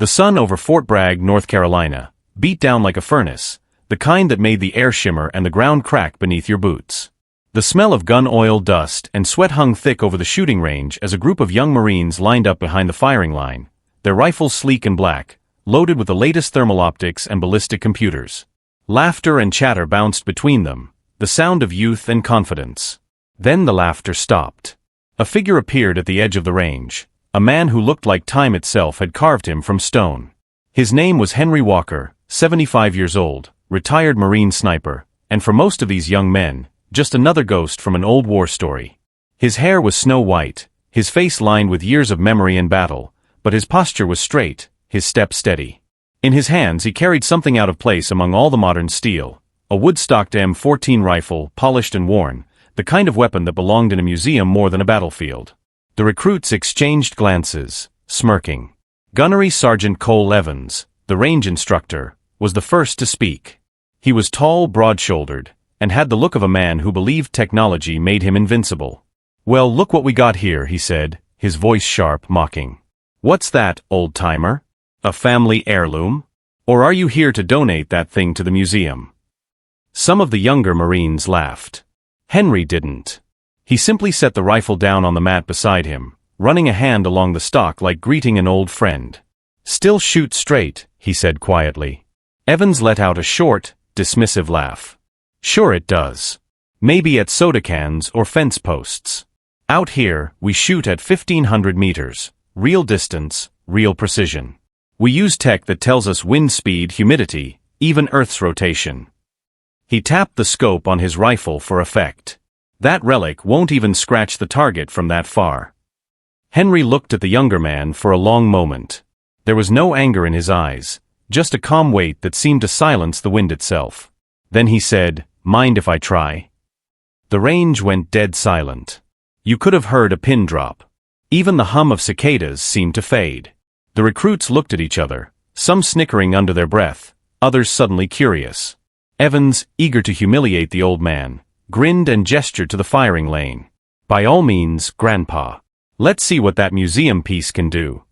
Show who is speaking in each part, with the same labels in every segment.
Speaker 1: The sun over Fort Bragg, North Carolina, beat down like a furnace, the kind that made the air shimmer and the ground crack beneath your boots. The smell of gun oil, dust, and sweat hung thick over the shooting range as a group of young Marines lined up behind the firing line, their rifles sleek and black, loaded with the latest thermal optics and ballistic computers. Laughter and chatter bounced between them, the sound of youth and confidence. Then the laughter stopped. A figure appeared at the edge of the range, a man who looked like time itself had carved him from stone. His name was Henry Walker, 75 years old, retired Marine sniper, and for most of these young men, just another ghost from an old war story. His hair was snow white, his face lined with years of memory and battle, but his posture was straight, his step steady. In his hands he carried something out of place among all the modern steel, a wood-stocked M14 rifle, polished and worn, the kind of weapon that belonged in a museum more than a battlefield. The recruits exchanged glances, smirking. Gunnery Sergeant Cole Evans, the range instructor, was the first to speak. He was tall, broad-shouldered, and had the look of a man who believed technology made him invincible. "Well, look what we got here," he said, his voice sharp, mocking. "What's that, old-timer? A family heirloom? Or are you here to donate that thing to the museum?" Some of the younger Marines laughed. Henry didn't. He simply set the rifle down on the mat beside him, running a hand along the stock like greeting an old friend. "Still shoot straight," he said quietly. Evans let out a short, dismissive laugh. "Sure it does. Maybe at soda cans or fence posts. Out here, we shoot at 1,500 meters, real distance, real precision. We use tech that tells us wind speed, humidity, even Earth's rotation." He tapped the scope on his rifle for effect. "That relic won't even scratch the target from that far." Henry looked at the younger man for a long moment. There was no anger in his eyes, just a calm weight that seemed to silence the wind itself. Then he said, "Mind if I try?" The range went dead silent. You could have heard a pin drop. Even the hum of cicadas seemed to fade. The recruits looked at each other, some snickering under their breath, others suddenly curious. Evans, eager to humiliate the old man, grinned and gestured to the firing lane. "By all means, Grandpa. Let's see what that museum piece can do."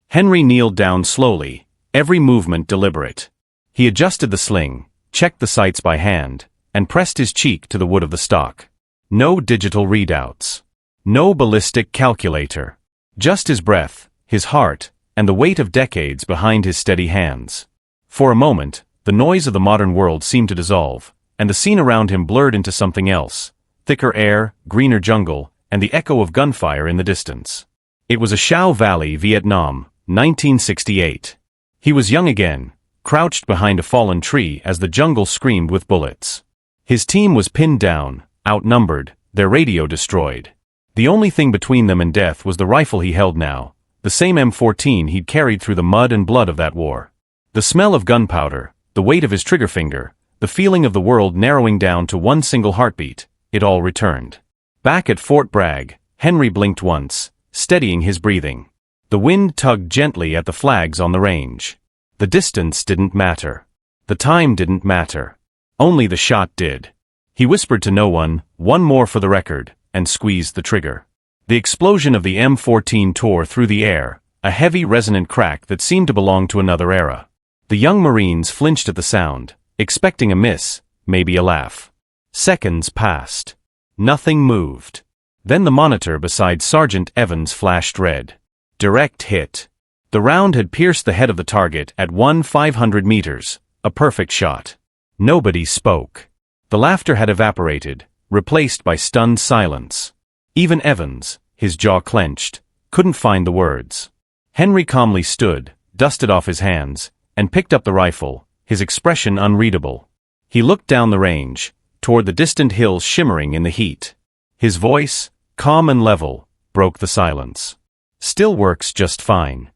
Speaker 1: Henry kneeled down slowly, every movement deliberate. He adjusted the sling, checked the sights by hand, and pressed his cheek to the wood of the stock. No digital readouts. No ballistic calculator. Just his breath, his heart, and the weight of decades behind his steady hands. For a moment, the noise of the modern world seemed to dissolve, and the scene around him blurred into something else, thicker air, greener jungle, and the echo of gunfire in the distance. It was a Shao Valley, Vietnam, 1968. He was young again, crouched behind a fallen tree as the jungle screamed with bullets. His team was pinned down, outnumbered, their radio destroyed. The only thing between them and death was the rifle he held now, the same M14 he'd carried through the mud and blood of that war. The smell of gunpowder, the weight of his trigger finger, the feeling of the world narrowing down to one single heartbeat, it all returned. Back at Fort Bragg, Henry blinked once, steadying his breathing. The wind tugged gently at the flags on the range. The distance didn't matter. The time didn't matter. Only the shot did. He whispered to no one, "One more for the record," and squeezed the trigger. The explosion of the M14 tore through the air, a heavy resonant crack that seemed to belong to another era. The young Marines flinched at the sound, expecting a miss, maybe a laugh. Seconds passed. Nothing moved. Then the monitor beside Sergeant Evans flashed red. Direct hit. The round had pierced the head of the target at 1,500 meters, a perfect shot. Nobody spoke. The laughter had evaporated, replaced by stunned silence. Even Evans, his jaw clenched, couldn't find the words. Henry calmly stood, dusted off his hands, and picked up the rifle, his expression unreadable. He looked down the range, toward the distant hills shimmering in the heat. His voice, calm and level, broke the silence. "Still works just fine."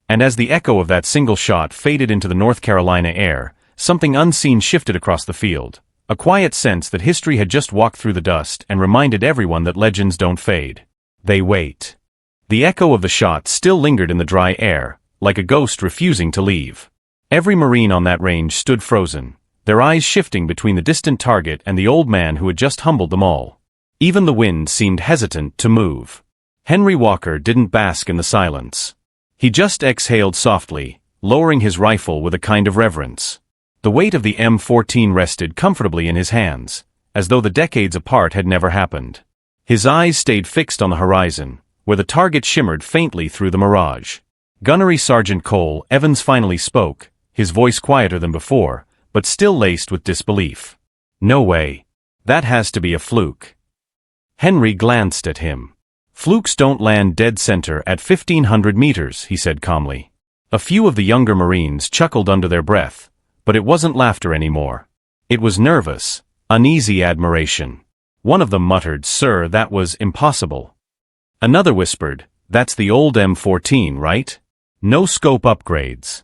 Speaker 1: And as the echo of that single shot faded into the North Carolina air, something unseen shifted across the field, a quiet sense that history had just walked through the dust and reminded everyone that legends don't fade. They wait. The echo of the shot still lingered in the dry air, like a ghost refusing to leave. Every Marine on that range stood frozen, their eyes shifting between the distant target and the old man who had just humbled them all. Even the wind seemed hesitant to move. Henry Walker didn't bask in the silence. He just exhaled softly, lowering his rifle with a kind of reverence. The weight of the M14 rested comfortably in his hands, as though the decades apart had never happened. His eyes stayed fixed on the horizon, where the target shimmered faintly through the mirage. Gunnery Sergeant Cole Evans finally spoke, his voice quieter than before, but still laced with disbelief. "No way. That has to be a fluke." Henry glanced at him. "Flukes don't land dead center at 1,500 meters, he said calmly. A few of the younger Marines chuckled under their breath, but it wasn't laughter anymore. It was nervous, uneasy admiration. One of them muttered, "Sir, that was impossible." Another whispered, "That's the old M14, right? No scope upgrades."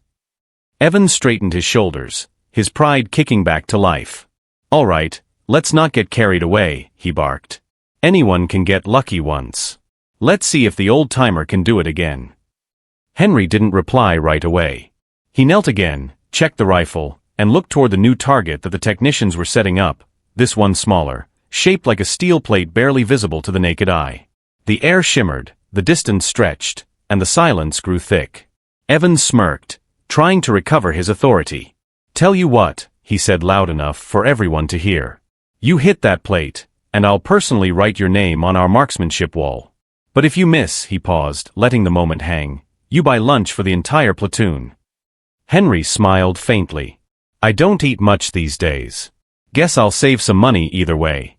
Speaker 1: Evans straightened his shoulders, his pride kicking back to life. "All right, let's not get carried away," he barked. "Anyone can get lucky once. Let's see if the old-timer can do it again." Henry didn't reply right away. He knelt again, checked the rifle, and looked toward the new target that the technicians were setting up, this one smaller, shaped like a steel plate barely visible to the naked eye. The air shimmered, the distance stretched, and the silence grew thick. Evans smirked, trying to recover his authority. "Tell you what," he said loud enough for everyone to hear. "You hit that plate, and I'll personally write your name on our marksmanship wall. But if you miss," he paused, letting the moment hang, "you buy lunch for the entire platoon." Henry smiled faintly. "I don't eat much these days. Guess I'll save some money either way."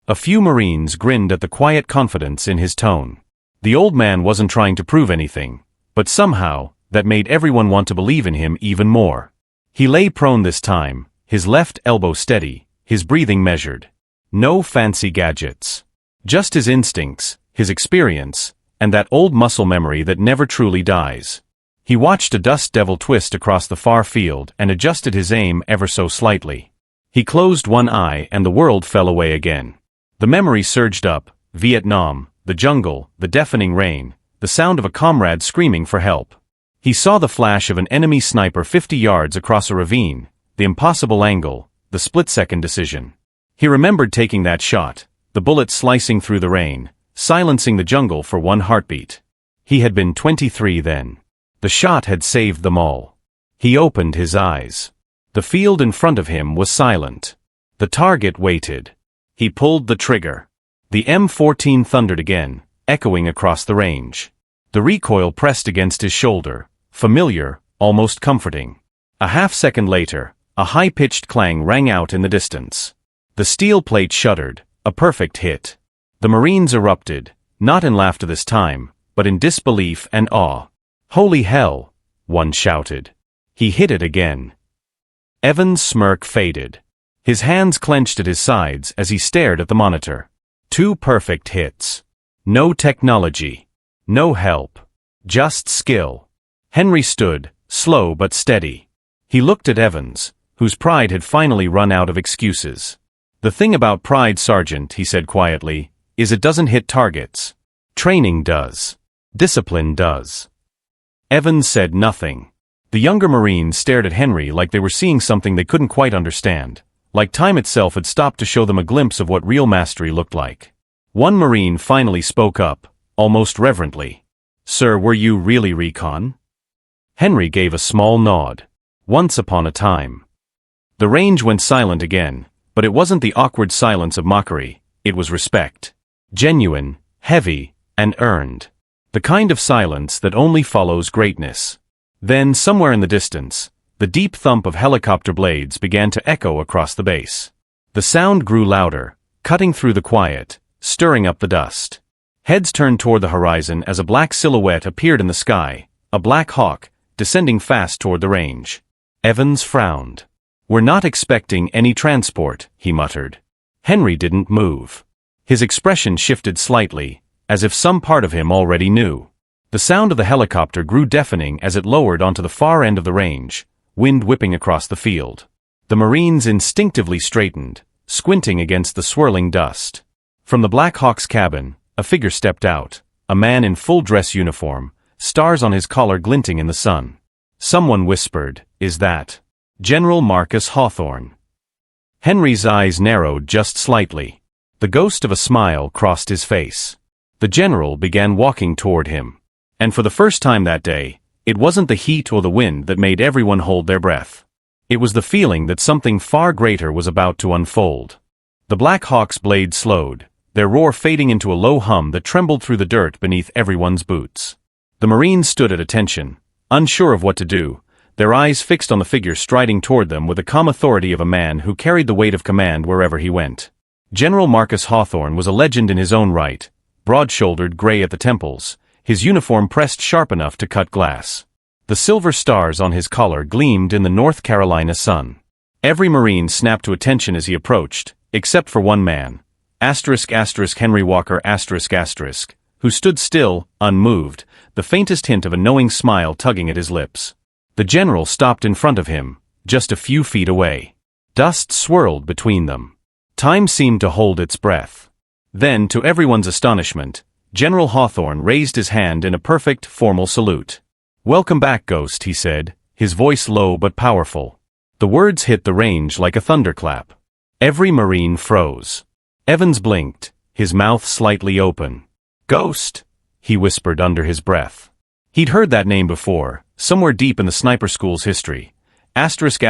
Speaker 1: A few Marines grinned at the quiet confidence in his tone. The old man wasn't trying to prove anything, but somehow, that made everyone want to believe in him even more. He lay prone this time, his left elbow steady, his breathing measured. No fancy gadgets. Just his instincts, his experience, and that old muscle memory that never truly dies. He watched a dust devil twist across the far field and adjusted his aim ever so slightly. He closed one eye and the world fell away again. The memory surged up: Vietnam, the jungle, the deafening rain, the sound of a comrade screaming for help. He saw the flash of an enemy sniper 50 yards across a ravine, the impossible angle, the split-second decision. He remembered taking that shot, the bullet slicing through the rain, silencing the jungle for one heartbeat. He had been 23 then. The shot had saved them all. He opened his eyes. The field in front of him was silent. The target waited. He pulled the trigger. The M14 thundered again, echoing across the range. The recoil pressed against his shoulder, familiar, almost comforting. A half-second later, a high-pitched clang rang out in the distance. The steel plate shuddered, a perfect hit. The Marines erupted, not in laughter this time, but in disbelief and awe. "Holy hell!" one shouted. "He hit it again." Evans' smirk faded. His hands clenched at his sides as he stared at the monitor. 2 perfect hits. No technology. No help. Just skill. Henry stood, slow but steady. He looked at Evans, whose pride had finally run out of excuses. "The thing about pride, Sergeant," he said quietly, "is it doesn't hit targets. Training does. Discipline does." Evans said nothing. The younger Marines stared at Henry like they were seeing something they couldn't quite understand, like time itself had stopped to show them a glimpse of what real mastery looked like. One Marine finally spoke up, almost reverently. "Sir, were you really recon?" Henry gave a small nod. "Once upon a time." The range went silent again, but it wasn't the awkward silence of mockery, it was respect. Genuine, heavy, and earned. The kind of silence that only follows greatness. Then, somewhere in the distance, the deep thump of helicopter blades began to echo across the base. The sound grew louder, cutting through the quiet, stirring up the dust. Heads turned toward the horizon as a black silhouette appeared in the sky, a black hawk, descending fast toward the range. Evans frowned. "We're not expecting any transport," he muttered. Henry didn't move. His expression shifted slightly, as if some part of him already knew. The sound of the helicopter grew deafening as it lowered onto the far end of the range, wind whipping across the field. The Marines instinctively straightened, squinting against the swirling dust. From the Black Hawk's cabin, a figure stepped out, a man in full-dress uniform, stars on his collar glinting in the sun. Someone whispered, "Is that General Marcus Hawthorne?" Henry's eyes narrowed just slightly. The ghost of a smile crossed his face. The general began walking toward him. And for the first time that day, it wasn't the heat or the wind that made everyone hold their breath. It was the feeling that something far greater was about to unfold. The Black Hawk's blade slowed, their roar fading into a low hum that trembled through the dirt beneath everyone's boots. The Marines stood at attention, unsure of what to do, their eyes fixed on the figure striding toward them with the calm authority of a man who carried the weight of command wherever he went. General Marcus Hawthorne was a legend in his own right, broad-shouldered, gray at the temples, his uniform pressed sharp enough to cut glass. The silver stars on his collar gleamed in the North Carolina sun. Every Marine snapped to attention as he approached, except for one man, Henry Walker who stood still, unmoved, the faintest hint of a knowing smile tugging at his lips. The general stopped in front of him, just a few feet away. Dust swirled between them. Time seemed to hold its breath. Then, to everyone's astonishment, General Hawthorne raised his hand in a perfect, formal salute. "Welcome back, Ghost," he said, his voice low but powerful. The words hit the range like a thunderclap. Every Marine froze. Evans blinked, his mouth slightly open. "Ghost," he whispered under his breath. He'd heard that name before, somewhere deep in the sniper school's history. Ghost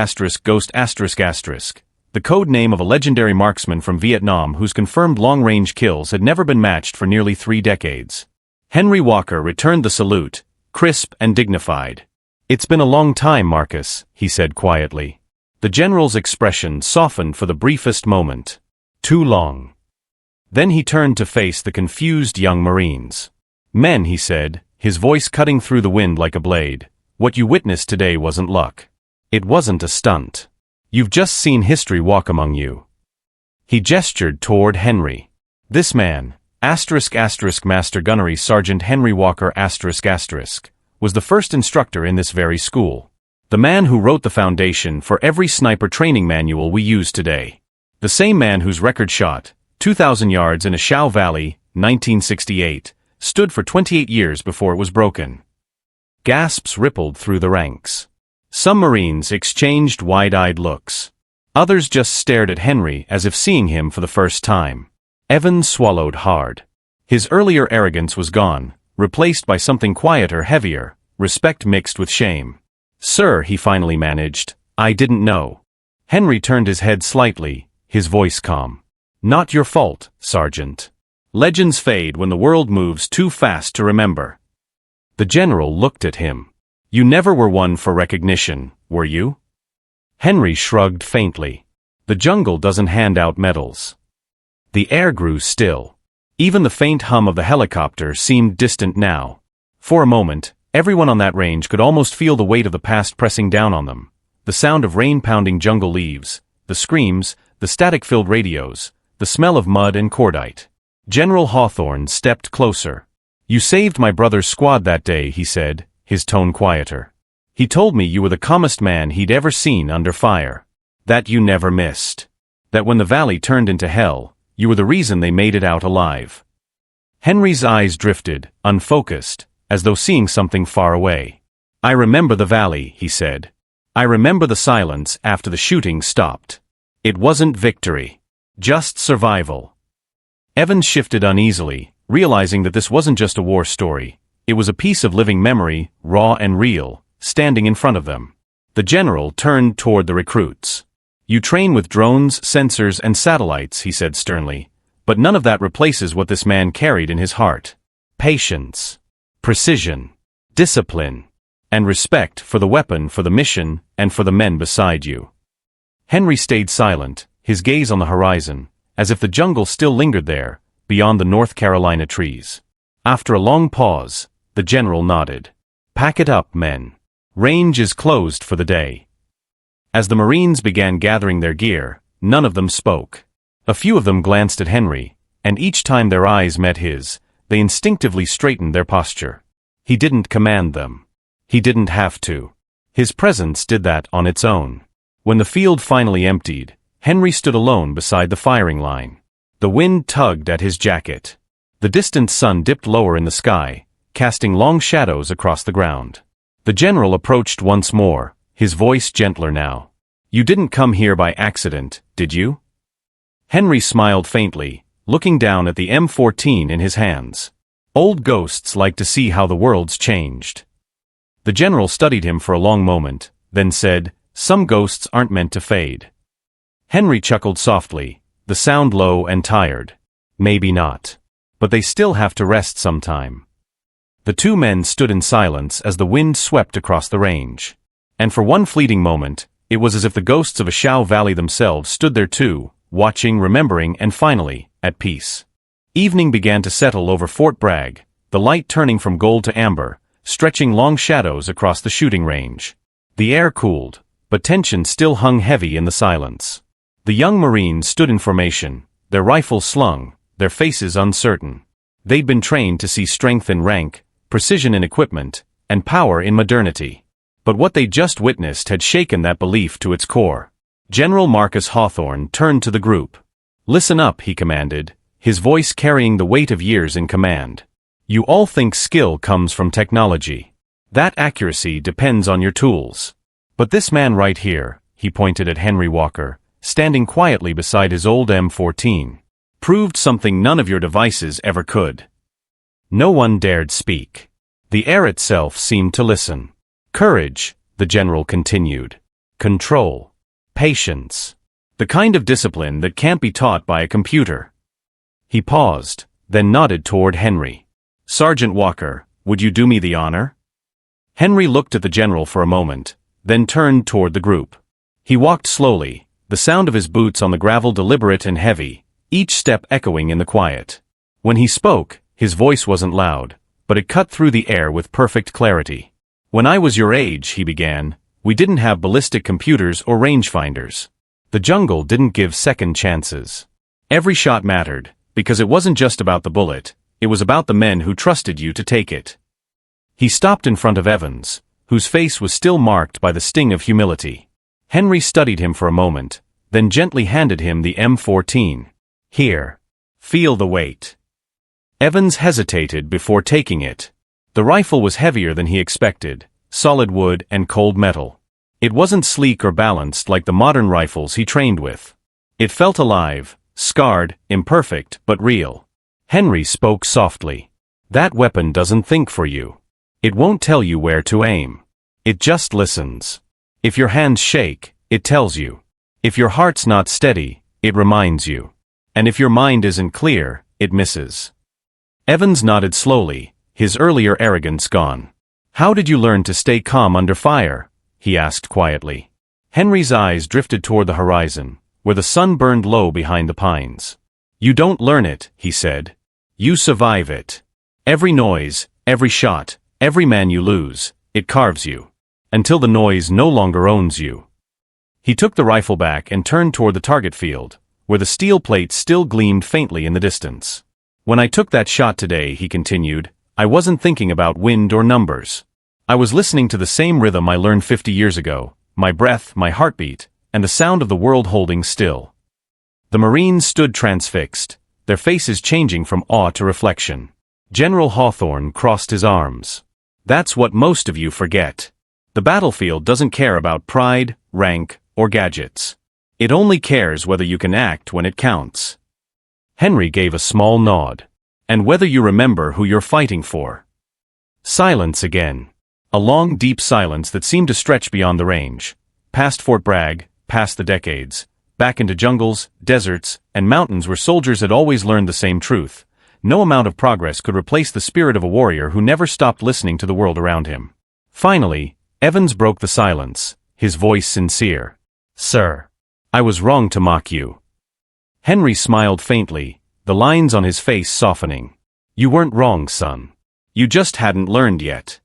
Speaker 1: the code name of a legendary marksman from Vietnam whose confirmed long-range kills had never been matched for nearly 3 decades. Henry Walker returned the salute, crisp and dignified. "It's been a long time, Marcus," he said quietly. The general's expression softened for the briefest moment. "Too long." Then he turned to face the confused young Marines. "Men," he said, his voice cutting through the wind like a blade, "what you witnessed today wasn't luck. It wasn't a stunt. You've just seen history walk among you." He gestured toward Henry. "This man, Master Gunnery Sergeant Henry Walker was the first instructor in this very school. The man who wrote the foundation for every sniper training manual we use today. The same man whose record shot, 2,000 yards in a Shao Valley, 1968, stood for 28 years before it was broken." Gasps rippled through the ranks. Some Marines exchanged wide-eyed looks. Others just stared at Henry as if seeing him for the first time. Evans swallowed hard. His earlier arrogance was gone, replaced by something quieter, heavier, respect mixed with shame. "Sir," he finally managed, "I didn't know." Henry turned his head slightly, his voice calm. "Not your fault, Sergeant. Legends fade when the world moves too fast to remember." The general looked at him. "You never were one for recognition, were you?" Henry shrugged faintly. "The jungle doesn't hand out medals." The air grew still. Even the faint hum of the helicopter seemed distant now. For a moment, everyone on that range could almost feel the weight of the past pressing down on them. The sound of rain pounding jungle leaves, the screams, the static-filled radios, the smell of mud and cordite. General Hawthorne stepped closer. "You saved my brother's squad that day," he said, his tone quieter. "He told me you were the calmest man he'd ever seen under fire. That you never missed. That when the valley turned into hell, you were the reason they made it out alive." Henry's eyes drifted, unfocused, as though seeing something far away. "I remember the valley," he said. "I remember the silence after the shooting stopped. It wasn't victory. Just survival." Evans shifted uneasily, realizing that this wasn't just a war story. It was a piece of living memory, raw and real, standing in front of them. The general turned toward the recruits. "You train with drones, sensors, and satellites," he said sternly, "but none of that replaces what this man carried in his heart. Patience, precision, discipline, and respect for the weapon, for the mission, and for the men beside you." Henry stayed silent, his gaze on the horizon, as if the jungle still lingered there, beyond the North Carolina trees. After a long pause, the general nodded. "Pack it up, men. Range is closed for the day." As the Marines began gathering their gear, none of them spoke. A few of them glanced at Henry, and each time their eyes met his, they instinctively straightened their posture. He didn't command them. He didn't have to. His presence did that on its own. When the field finally emptied, Henry stood alone beside the firing line. The wind tugged at his jacket. The distant sun dipped lower in the sky, casting long shadows across the ground. The general approached once more, his voice gentler now. "You didn't come here by accident, did you?" Henry smiled faintly, looking down at the M14 in his hands. Old ghosts like to see how the world's changed. The general studied him for a long moment, then said, "Some ghosts aren't meant to fade." Henry chuckled softly, the sound low and tired. "Maybe not. But they still have to rest sometime." The two men stood in silence as the wind swept across the range. And for one fleeting moment, it was as if the ghosts of Ashau Valley themselves stood there too, watching, remembering, and finally, at peace. Evening began to settle over Fort Bragg, the light turning from gold to amber, stretching long shadows across the shooting range. The air cooled, but tension still hung heavy in the silence. The young Marines stood in formation, their rifles slung, their faces uncertain. They'd been trained to see strength in rank, precision in equipment, and power in modernity. But what they just witnessed had shaken that belief to its core. General Marcus Hawthorne turned to the group. "Listen up," he commanded, his voice carrying the weight of years in command. "You all think skill comes from technology. That accuracy depends on your tools. But this man right here," he pointed at Henry Walker, standing quietly beside his old M14, "proved something none of your devices ever could." No one dared speak. The air itself seemed to listen. "Courage," the general continued. "Control. Patience. The kind of discipline that can't be taught by a computer." He paused, then nodded toward Henry. "Sergeant Walker, would you do me the honor?" Henry looked at the general for a moment, then turned toward the group. He walked slowly, the sound of his boots on the gravel deliberate and heavy, each step echoing in the quiet. When he spoke, his voice wasn't loud, but it cut through the air with perfect clarity. "When I was your age," he began, "we didn't have ballistic computers or rangefinders. The jungle didn't give second chances. Every shot mattered, because it wasn't just about the bullet, it was about the men who trusted you to take it." He stopped in front of Evans, whose face was still marked by the sting of humility. Henry studied him for a moment, then gently handed him the M14. "Here. Feel the weight." Evans hesitated before taking it. The rifle was heavier than he expected, solid wood and cold metal. It wasn't sleek or balanced like the modern rifles he trained with. It felt alive, scarred, imperfect, but real. Henry spoke softly. "That weapon doesn't think for you. It won't tell you where to aim. It just listens. If your hands shake, it tells you. If your heart's not steady, it reminds you. And if your mind isn't clear, it misses." Evans nodded slowly, his earlier arrogance gone. "How did you learn to stay calm under fire?" he asked quietly. Henry's eyes drifted toward the horizon, where the sun burned low behind the pines. "You don't learn it," he said. "You survive it. Every noise, every shot, every man you lose, it carves you. Until the noise no longer owns you." He took the rifle back and turned toward the target field, where the steel plates still gleamed faintly in the distance. "When I took that shot today," he continued, "I wasn't thinking about wind or numbers. I was listening to the same rhythm I learned 50 years ago, my breath, my heartbeat, and the sound of the world holding still." The Marines stood transfixed, their faces changing from awe to reflection. General Hawthorne crossed his arms. "That's what most of you forget. The battlefield doesn't care about pride, rank, or gadgets. It only cares whether you can act when it counts." Henry gave a small nod. "And whether you remember who you're fighting for." Silence again. A long, deep silence that seemed to stretch beyond the range, past Fort Bragg, past the decades, back into jungles, deserts, and mountains where soldiers had always learned the same truth. No amount of progress could replace the spirit of a warrior who never stopped listening to the world around him. Finally, Evans broke the silence, his voice sincere. "Sir, I was wrong to mock you." Henry smiled faintly, the lines on his face softening. "You weren't wrong, son. You just hadn't learned yet."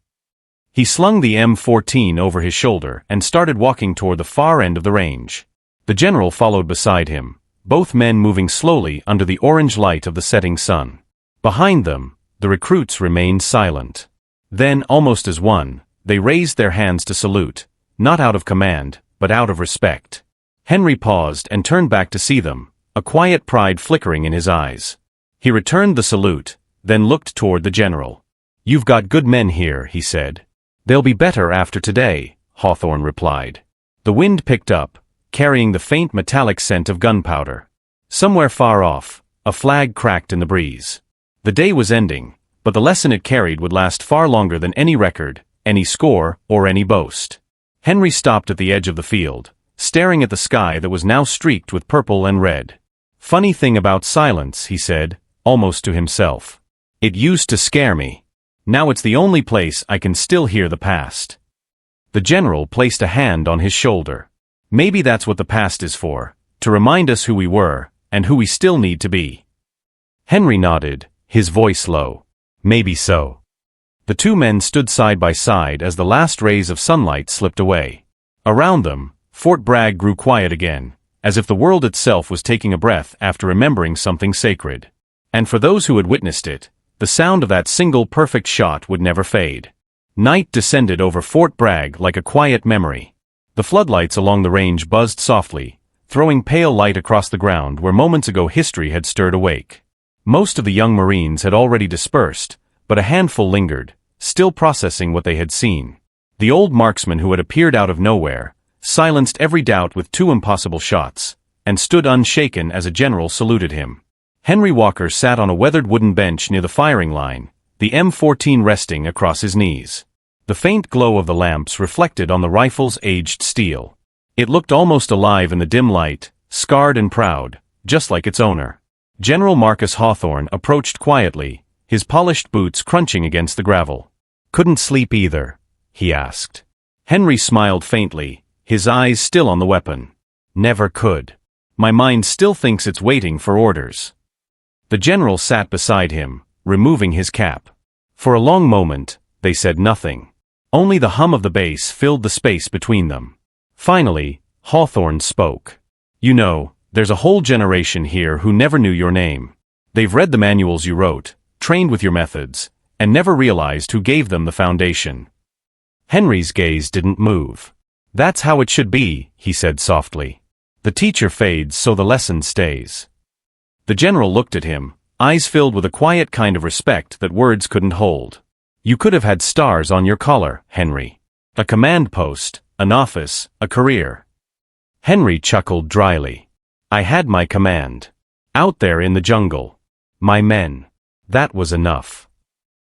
Speaker 1: He slung the M14 over his shoulder and started walking toward the far end of the range. The general followed beside him, both men moving slowly under the orange light of the setting sun. Behind them, the recruits remained silent. Then, almost as one, they raised their hands to salute, not out of command, but out of respect. Henry paused and turned back to see them, a quiet pride flickering in his eyes. He returned the salute, then looked toward the general. "You've got good men here," he said. "They'll be better after today," Hawthorne replied. The wind picked up, carrying the faint metallic scent of gunpowder. Somewhere far off, a flag cracked in the breeze. The day was ending, but the lesson it carried would last far longer than any record, any score, or any boast. Henry stopped at the edge of the field, staring at the sky that was now streaked with purple and red. "Funny thing about silence," he said, almost to himself. "It used to scare me. Now it's the only place I can still hear the past." The general placed a hand on his shoulder. "Maybe that's what the past is for, to remind us who we were, and who we still need to be." Henry nodded, his voice low. "Maybe so." The two men stood side by side as the last rays of sunlight slipped away. Around them, Fort Bragg grew quiet again, as if the world itself was taking a breath after remembering something sacred. And for those who had witnessed it, the sound of that single perfect shot would never fade. Night descended over Fort Bragg like a quiet memory. The floodlights along the range buzzed softly, throwing pale light across the ground where moments ago history had stirred awake. Most of the young Marines had already dispersed, but a handful lingered, still processing what they had seen. The old marksman who had appeared out of nowhere, silenced every doubt with 2 impossible shots, and stood unshaken as a general saluted him. Henry Walker sat on a weathered wooden bench near the firing line, the M14 resting across his knees. The faint glow of the lamps reflected on the rifle's aged steel. It looked almost alive in the dim light, scarred and proud, just like its owner. General Marcus Hawthorne approached quietly, his polished boots crunching against the gravel. "Couldn't sleep either?" he asked. Henry smiled faintly, his eyes still on the weapon. "Never could. My mind still thinks it's waiting for orders." The general sat beside him, removing his cap. For a long moment, they said nothing. Only the hum of the bass filled the space between them. Finally, Hawthorne spoke. "You know, there's a whole generation here who never knew your name. They've read the manuals you wrote, trained with your methods, and never realized who gave them the foundation." Henry's gaze didn't move. "That's how it should be," he said softly. "The teacher fades so the lesson stays." The general looked at him, eyes filled with a quiet kind of respect that words couldn't hold. "You could have had stars on your collar, Henry. A command post, an office, a career." Henry chuckled dryly. "I had my command. Out there in the jungle. My men. That was enough."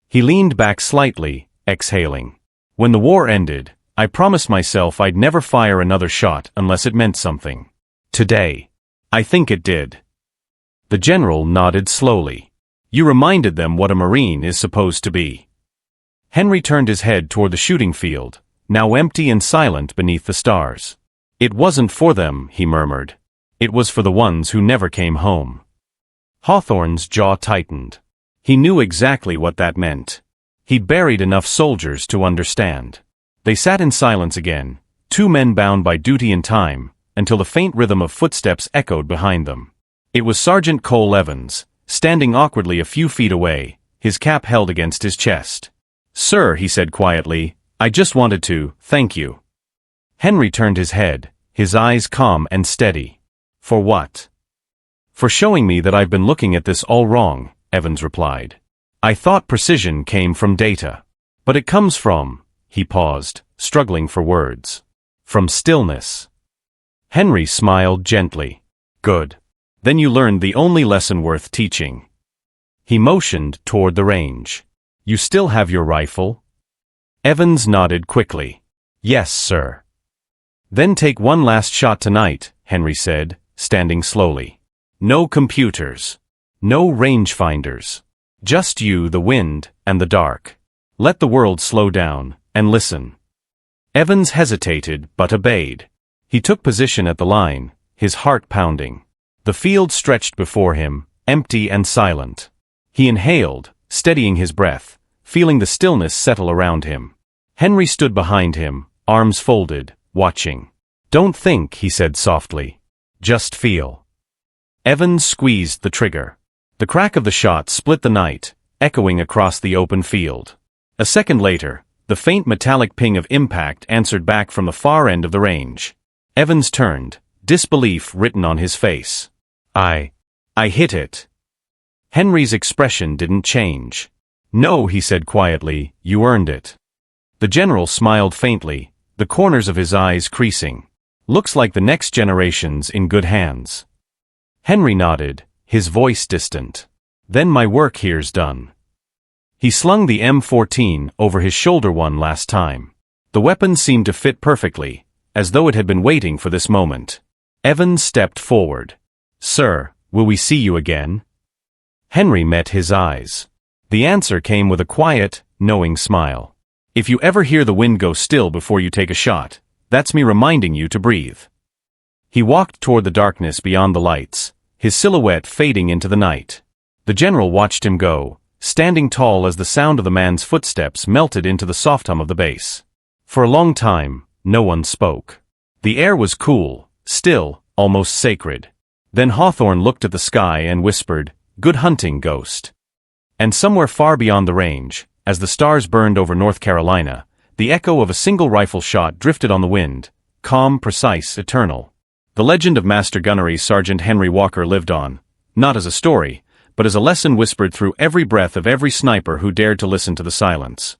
Speaker 1: He leaned back slightly, exhaling. "When the war ended, I promised myself I'd never fire another shot unless it meant something. Today, I think it did." The general nodded slowly. "You reminded them what a Marine is supposed to be." Henry turned his head toward the shooting field, now empty and silent beneath the stars. "It wasn't for them," he murmured. "It was for the ones who never came home." Hawthorne's jaw tightened. He knew exactly what that meant. He'd buried enough soldiers to understand. They sat in silence again, 2 men bound by duty and time, until the faint rhythm of footsteps echoed behind them. It was Sergeant Cole Evans, standing awkwardly a few feet away, his cap held against his chest. "Sir," he said quietly, "I just wanted to thank you." Henry turned his head, his eyes calm and steady. "For what?" "For showing me that I've been looking at this all wrong," Evans replied. "I thought precision came from data. But it comes from," he paused, struggling for words, "from stillness." Henry smiled gently. "Good. Then you learned the only lesson worth teaching." He motioned toward the range. "You still have your rifle?" Evans nodded quickly. "Yes, sir." "Then take one last shot tonight," Henry said, standing slowly. "No computers. No rangefinders. Just you, the wind, and the dark. Let the world slow down, and listen." Evans hesitated but obeyed. He took position at the line, his heart pounding. The field stretched before him, empty and silent. He inhaled, steadying his breath, feeling the stillness settle around him. Henry stood behind him, arms folded, watching. "Don't think," he said softly. "Just feel." Evans squeezed the trigger. The crack of the shot split the night, echoing across the open field. A second later, the faint metallic ping of impact answered back from the far end of the range. Evans turned, disbelief written on his face. I hit it." Henry's expression didn't change. "No," he said quietly, "you earned it." The general smiled faintly, the corners of his eyes creasing. "Looks like the next generation's in good hands." Henry nodded, his voice distant. "Then my work here's done." He slung the M14 over his shoulder one last time. The weapon seemed to fit perfectly, as though it had been waiting for this moment. Evans stepped forward. "Sir, will we see you again?" Henry met his eyes. The answer came with a quiet, knowing smile. "If you ever hear the wind go still before you take a shot, that's me reminding you to breathe." He walked toward the darkness beyond the lights, his silhouette fading into the night. The general watched him go, standing tall as the sound of the man's footsteps melted into the soft hum of the bass. For a long time, no one spoke. The air was cool, still, almost sacred. Then Hawthorne looked at the sky and whispered, "Good hunting, Ghost." And somewhere far beyond the range, as the stars burned over North Carolina, the echo of a single rifle shot drifted on the wind, calm, precise, eternal. The legend of Master Gunnery Sergeant Henry Walker lived on, not as a story, but as a lesson whispered through every breath of every sniper who dared to listen to the silence.